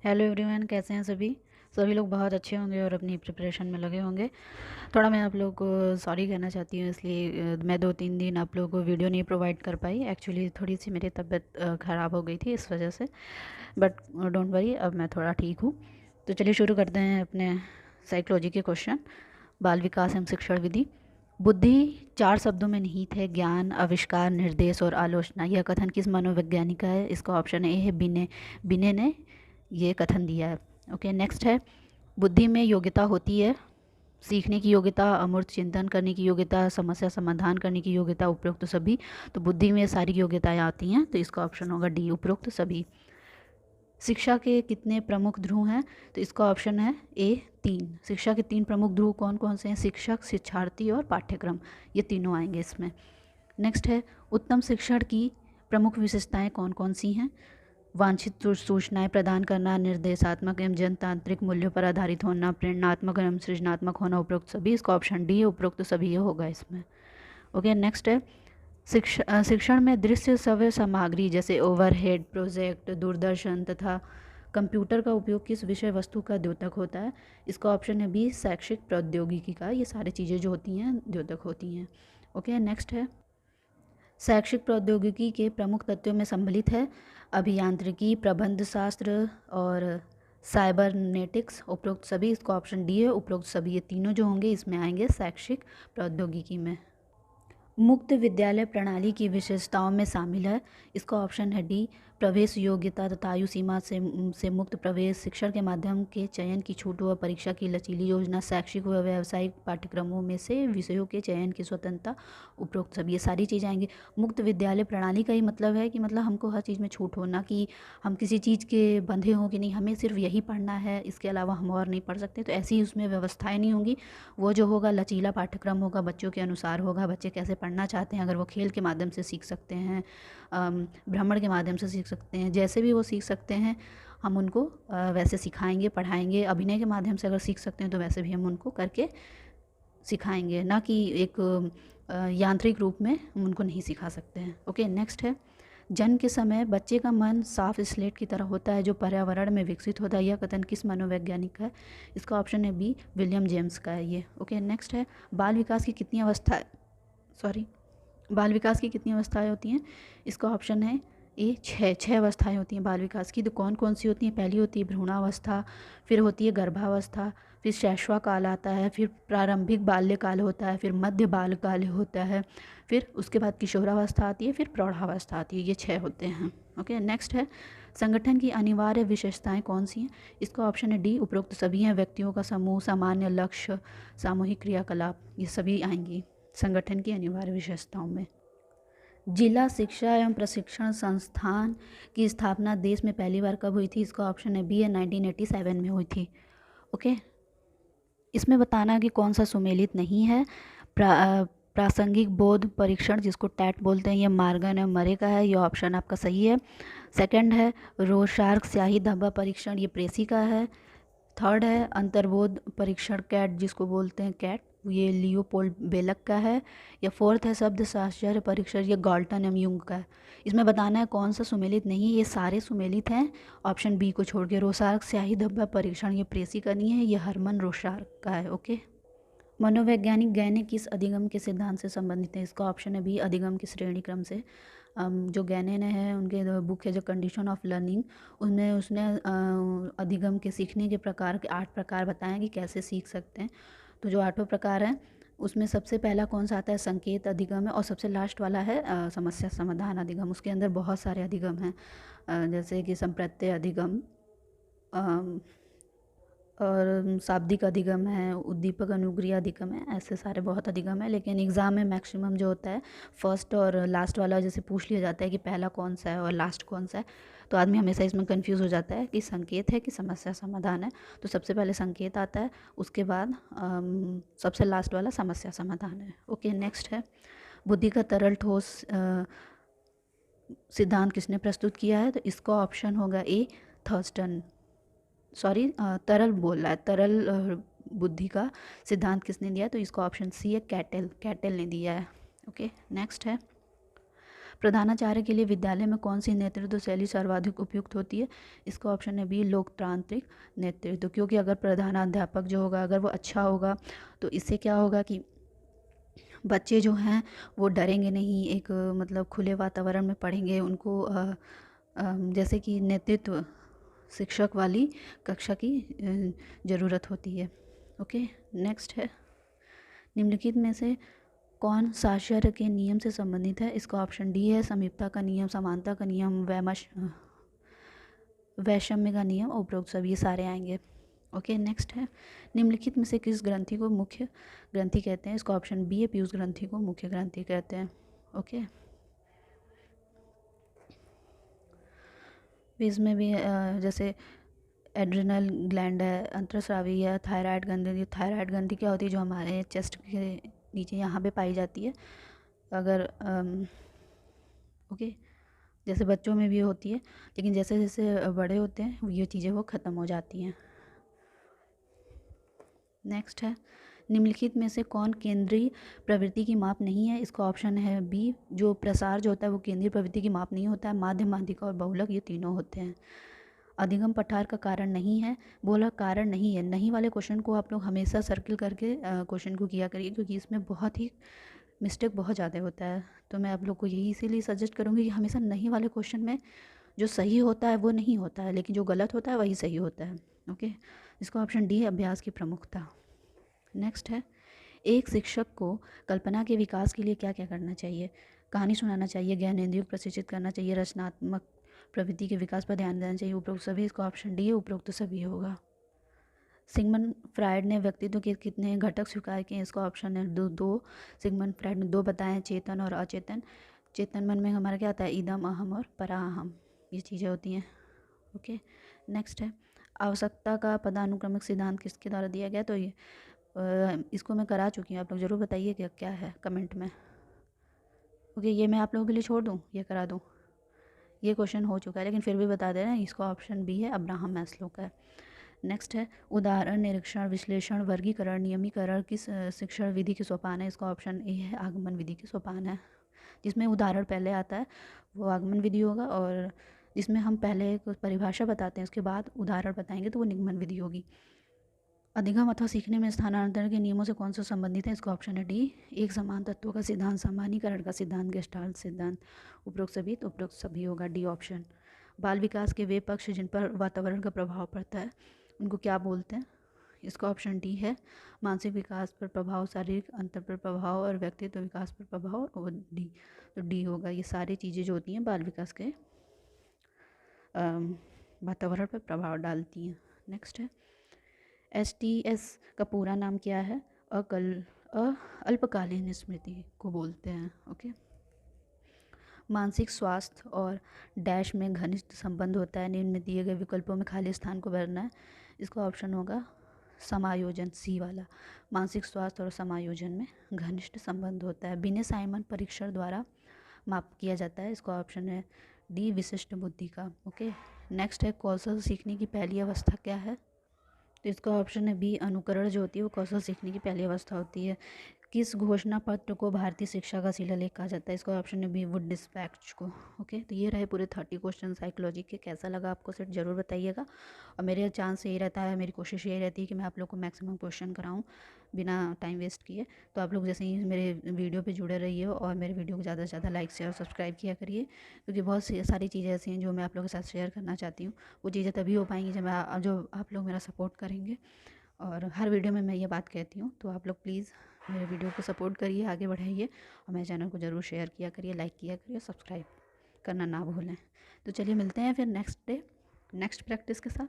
Hello everyone, कैसे हैं सभी। सभी लोग बहुत अच्छे होंगे और अपनी प्रिपरेशन में लगे होंगे। थोड़ा मैं आप लोगों को सॉरी कहना चाहती हूँ, इसलिए मैं 2-3 दिन आप लोगों को वीडियो नहीं प्रोवाइड कर पाई। एक्चुअली थोड़ी सी मेरी तबीयत ख़राब हो गई थी इस वजह से। बट डोंट वरी, अब मैं थोड़ा ठीक हूँ। तो चलिए शुरू करते हैं अपने साइकोलॉजी के क्वेश्चन। बाल विकास एवं शिक्षण विधि। बुद्धि 4 शब्दों में निहित है: ज्ञान, आविष्कार, निर्देश और आलोचना। यह कथन किस मनोवैज्ञानिक का है? इसका ऑप्शन ए है बिने। बिने ने ये कथन दिया है। ओके, नेक्स्ट है, बुद्धि में योग्यता होती है: सीखने की योग्यता, अमूर्त चिंतन करने की योग्यता, समस्या समाधान करने की योग्यता, उपरोक्त सभी। तो बुद्धि में सारी योग्यताएं आती हैं, तो इसका ऑप्शन होगा डी, उपरोक्त सभी। शिक्षा के कितने प्रमुख ध्रुव हैं? तो इसका ऑप्शन है ए, 3। शिक्षा के 3 प्रमुख ध्रुव कौन कौन से हैं? शिक्षक, शिक्षार्थी और पाठ्यक्रम, ये तीनों आएंगे इसमें। नेक्स्ट है, उत्तम शिक्षण की प्रमुख विशेषताएं कौन कौन सी हैं? वांछित सूचनाएं प्रदान करना, निर्देशात्मक एवं जनतांत्रिक मूल्यों पर आधारित होना, प्रेरणात्मक एवं सृजनात्मक होना, उपरोक्त सभी। इसका ऑप्शन डी है, उपरोक्त सभी ये होगा इसमें। ओके, नेक्स्ट है, शिक्षण में दृश्य श्रव्य सामग्री जैसे ओवरहेड प्रोजेक्ट, दूरदर्शन तथा कंप्यूटर का उपयोग किस विषय वस्तु का द्योतक होता है? इसका ऑप्शन है बी, शैक्षिक प्रौद्योगिकी का। ये सारी चीज़ें जो होती हैं द्योतक होती हैं। ओके, नेक्स्ट है, शैक्षिक प्रौद्योगिकी के प्रमुख तत्वों में सम्मिलित है अभियांत्रिकी, प्रबंध शास्त्र और साइबरनेटिक्स, उपरोक्त सभी। इसका ऑप्शन डी है, उपरोक्त सभी। ये तीनों जो होंगे इसमें आएंगे शैक्षिक प्रौद्योगिकी में। मुक्त विद्यालय प्रणाली की विशेषताओं में शामिल है। इसका ऑप्शन है डी, प्रवेश योग्यता तथा आयु सीमा से मुक्त प्रवेश, शिक्षण के माध्यम के चयन की छूट व परीक्षा की लचीली योजना, शैक्षिक व व्यावसायिक पाठ्यक्रमों में से विषयों के चयन की स्वतंत्रता, उपरोक्त सब। ये सारी चीज़ें आएंगी। मुक्त विद्यालय प्रणाली का ही मतलब है कि मतलब हमको हर चीज़ में छूट हो, ना कि हम किसी चीज़ के बंधे हों कि नहीं हमें सिर्फ यही पढ़ना है, इसके अलावा हम और नहीं पढ़ सकते। तो ऐसी ही उसमें व्यवस्थाएं नहीं होंगी। वो जो होगा लचीला पाठ्यक्रम होगा, बच्चों के अनुसार होगा, बच्चे कैसे पढ़ना चाहते हैं, अगर वो खेल के माध्यम से सीख सकते हैं, भ्रमण के माध्यम से सीख सकते हैं, जैसे भी वो सीख सकते हैं हम उनको वैसे सिखाएंगे, पढ़ाएंगे। अभिनय के माध्यम से अगर सीख सकते हैं तो वैसे भी हम उनको करके सिखाएंगे, ना कि एक यांत्रिक रूप में हम उनको नहीं सिखा सकते हैं। ओके, नेक्स्ट है, जन्म के समय बच्चे का मन साफ स्लेट की तरह होता है जो पर्यावरण में विकसित होता है। यह कथन किस मनोवैज्ञानिक का है? इसका ऑप्शन है बी, विलियम जेम्स का है ये। ओके, नेक्स्ट है, बाल विकास की कितनी अवस्था सॉरी बाल विकास की कितनी अवस्थाएं होती हैं? इसका ऑप्शन है ए, 6 अवस्थाएं होती हैं बाल विकास की। तो कौन कौन सी होती हैं? पहली होती है भ्रूणावस्था, फिर होती है गर्भावस्था, फिर शैशवाकाल आता है, फिर प्रारंभिक बाल्यकाल होता है, फिर मध्य बाल्यकाल होता है, फिर उसके बाद किशोरावस्था आती है, फिर प्रौढ़ावस्था आती है। ये 6 होते हैं। ओके, नेक्स्ट है, संगठन की अनिवार्य विशेषताएं कौन सी हैं? इसका ऑप्शन है डी, उपरोक्त सभी हैं। व्यक्तियों का समूह, सामान्य लक्ष्य, सामूहिक क्रियाकलाप, ये सभी आएंगी संगठन की अनिवार्य विशेषताओं में। जिला शिक्षा एवं प्रशिक्षण संस्थान की स्थापना देश में पहली बार कब हुई थी? इसका ऑप्शन है बी है, 1987 में हुई थी। ओके, इसमें बताना कि कौन सा सुमेलित नहीं है। प्रासंगिक बोध परीक्षण जिसको टैट बोलते हैं, ये मार्गन एवं मरे का है, ये ऑप्शन आपका सही है। सेकंड है रोशार्क स्याही धब्बा परीक्षण, ये प्रेसी का है। थर्ड है अंतर्बोध परीक्षण कैट जिसको बोलते हैं कैट, ये लियोपोल्ड बेलक का है। या फोर्थ है शब्द साहचर्य परीक्षण, ये गॉल्टन एम युंग का है। इसमें बताना है कौन सा सुमेलित नहीं, ये सारे सुमेलित हैं ऑप्शन बी को छोड़ के। रोसार्क स्याही धब्बा परीक्षण ये प्रेसी का नहीं है, ये हरमन रोसार्क का है। ओके, मनोवैज्ञानिक गैने किस अधिगम के सिद्धांत से संबंधित है? इसका ऑप्शन है बी, अधिगम की श्रेणी क्रम से। जो गैने ने है उनके बुक है जो कंडीशन ऑफ लर्निंग, उनमें उसने अधिगम के सीखने के प्रकार के 8 प्रकार बताए हैं कि कैसे सीख सकते हैं। तो जो 8 प्रकार हैं उसमें सबसे पहला कौन सा आता है? संकेत अधिगम है। और सबसे लास्ट वाला है समस्या समाधान अधिगम। उसके अंदर बहुत सारे अधिगम हैं, जैसे कि संप्रत्यय अधिगम और शाब्दिक अधिगम है, उद्दीपक अनुक्रिया अधिगम है, ऐसे सारे बहुत अधिगम है। लेकिन एग्ज़ाम में मैक्सिमम जो होता है फर्स्ट और लास्ट वाला जैसे पूछ लिया जाता है कि पहला कौन सा है और लास्ट कौन सा है, तो आदमी हमेशा इसमें कंफ्यूज हो जाता है कि संकेत है कि समस्या समाधान है। तो सबसे पहले संकेत आता है, उसके बाद सबसे लास्ट वाला समस्या समाधान है। ओके, नेक्स्ट है, बुद्धि का तरल ठोस सिद्धांत किसने प्रस्तुत किया है? तो इसका ऑप्शन होगा ए, थर्स्टन। तरल बोल रहा है, तरल बुद्धि का सिद्धांत किसने दिया है? तो इसका ऑप्शन सी है, कैटल ने दिया है। ओके, नेक्स्ट है, प्रधानाचार्य के लिए विद्यालय में कौन सी नेतृत्व शैली सर्वाधिक उपयुक्त होती है? इसका ऑप्शन है बी, लोकतांत्रिक नेतृत्व। क्योंकि अगर प्रधानाध्यापक जो होगा अगर वो अच्छा होगा तो इससे क्या होगा कि बच्चे जो हैं वो डरेंगे नहीं, एक मतलब खुले वातावरण में पढ़ेंगे। उनको जैसे कि नेतृत्व शिक्षक वाली कक्षा की ज़रूरत होती है। ओके, नेक्स्ट है, निम्नलिखित में से कौन साक्षर के नियम से संबंधित है? इसका ऑप्शन डी है, समीपता का नियम, समानता का नियम, वैषम्य का नियम, उपरोक्त सभी सारे आएंगे। ओके, नेक्स्ट है, निम्नलिखित में से किस ग्रंथि को मुख्य ग्रंथि कहते हैं? इसका ऑप्शन बी है, पीयूष ग्रंथि को मुख्य ग्रंथि कहते हैं। ओके, इसमें भी जैसे एड्रिनल ग्लैंड है, अंतरस्रावी है, थायराइड ग्रंथि। थायराइड ग्रंथि क्या होती है? जो हमारे चेस्ट के नीचे यहाँ पे पाई जाती है। अगर ओके, जैसे बच्चों में भी होती है, लेकिन जैसे जैसे बड़े होते हैं ये चीज़ें वो ख़त्म हो जाती हैं। नेक्स्ट है, निम्नलिखित में से कौन केंद्रीय प्रवृत्ति की माप नहीं है? इसका ऑप्शन है बी, जो प्रसार जो होता है वो केंद्रीय प्रवृत्ति की माप नहीं होता है। माध्य, माध्यिका और बहुलक ये तीनों होते हैं। अधिगम पठार का कारण नहीं है, बोला कारण नहीं है। नहीं वाले क्वेश्चन को आप लोग हमेशा सर्किल करके क्वेश्चन को किया करिए, क्योंकि इसमें बहुत ही मिस्टेक बहुत ज़्यादा होता है। तो मैं आप लोग को यही इसीलिए सजेस्ट करूँगी कि हमेशा नहीं वाले क्वेश्चन में जो सही होता है वो नहीं होता है, लेकिन जो गलत होता है वही सही होता है। ओके, इसका ऑप्शन डी है, अभ्यास की प्रमुखता। नेक्स्ट है, एक शिक्षक को कल्पना के विकास के लिए क्या क्या करना चाहिए? कहानी सुनाना चाहिए, ज्ञानेंद्रियों को प्रशिक्षित करना चाहिए, रचनात्मक प्रवृत्ति के विकास पर ध्यान देना चाहिए, उपरोक्त सभी। इसका ऑप्शन डी है, उपरोक्त सभी होगा। सिगमंड फ्रायड ने व्यक्तित्व के कितने घटक स्वीकार किए? इसका ऑप्शन है दो। सिगमंड फ्रायड ने दो बताए हैं, चेतन और अचेतन। चेतन मन में हमारा क्या आता है? इदम, अहम और पराहम, ये चीज़ें होती हैं। ओके, नेक्स्ट है, आवश्यकता का पदानुक्रमिक सिद्धांत किसके द्वारा दिया गया? तो ये इसको मैं करा चुकी हूँ, आप लोग ज़रूर बताइए कि क्या है कमेंट में। ओके, ये मैं आप लोगों के लिए छोड़ दूँ, ये करा दूँ? ये क्वेश्चन हो चुका है, लेकिन फिर भी बता दे रहे हैं, इसका ऑप्शन बी है, अब्राहम मैस्लो का है। नेक्स्ट है, उदाहरण, निरीक्षण, विश्लेषण, वर्गीकरण, नियमीकरण किस शिक्षण विधि के सोपान है? इसका ऑप्शन ए है, आगमन विधि के सोपान है। जिसमें उदाहरण पहले आता है वो आगमन विधि होगा, और जिसमें हम पहले एक परिभाषा बताते हैं उसके बाद उदाहरण बताएंगे तो वो निगमन विधि होगी। अधिगम अथवा सीखने में स्थानांतरण के नियमों से कौन सा संबंधित है? इसका ऑप्शन है डी, एक समान तत्वों का सिद्धांत, सामान्यीकरण का सिद्धांत, गेस्टाल्ट सिद्धांत, उपरोक्त सभी। तो उपरोक्त सभी होगा, डी ऑप्शन। बाल विकास के वे पक्ष जिन पर वातावरण का प्रभाव पड़ता है उनको क्या बोलते हैं? इसका ऑप्शन डी है, मानसिक विकास पर प्रभाव, शारीरिक अंतर पर प्रभाव और व्यक्तित्व विकास पर प्रभाव, और डी। तो डी होगा, ये सारी चीज़ें जो होती हैं बाल विकास के वातावरण पर प्रभाव डालती हैं। नेक्स्ट है, STS का पूरा नाम क्या है? अल्पकालीन स्मृति को बोलते हैं। ओके, मानसिक स्वास्थ्य और डैश में घनिष्ठ संबंध होता है, निम्न में दिए गए विकल्पों में खाली स्थान को भरना है। इसका ऑप्शन होगा समायोजन, सी वाला। मानसिक स्वास्थ्य और समायोजन में घनिष्ठ संबंध होता है, बिने साइमन परीक्षण द्वारा माप किया जाता है। इसका ऑप्शन है डी, विशिष्ट बुद्धि का। ओके, नेक्स्ट है, कौशल सीखने की पहली अवस्था क्या है? तो इसका ऑप्शन है बी, अनुकरण जो होती है वो कौशल सीखने की पहली अवस्था होती है। किस घोषणा पत्र को भारतीय शिक्षा का शिलालेख कहा जाता है? इसका ऑप्शन है बी, वुड डिस्पैच को। ओके, तो ये रहे पूरे 30 क्वेश्चन साइकोलॉजी के। कैसा लगा आपको सेट ज़रूर बताइएगा, और मेरे चांस यही रहता है, मेरी कोशिश यही रहती है कि मैं आप लोग को मैक्सिमम क्वेश्चन कराऊँ बिना टाइम वेस्ट किए। तो आप लोग जैसे ही मेरे वीडियो पे जुड़े रहिए और मेरे वीडियो को ज़्यादा से ज़्यादा लाइक शेयर और सब्सक्राइब किया करिए, क्योंकि बहुत सारी चीज़ें ऐसी हैं जो मैं आप लोगों के साथ शेयर करना चाहती हूँ। वो चीज़ें तभी हो पाएंगी जब आप लोग मेरा सपोर्ट करेंगे, और हर वीडियो में मैं ये बात कहती हूँ। तो आप लोग प्लीज़ मेरे वीडियो को सपोर्ट करिए, आगे बढ़ाइए, और मेरे चैनल को ज़रूर शेयर किया करिए, लाइक किया करिए, सब्सक्राइब करना ना भूलें। तो चलिए मिलते हैं फिर नेक्स्ट डे नेक्स्ट प्रैक्टिस के साथ।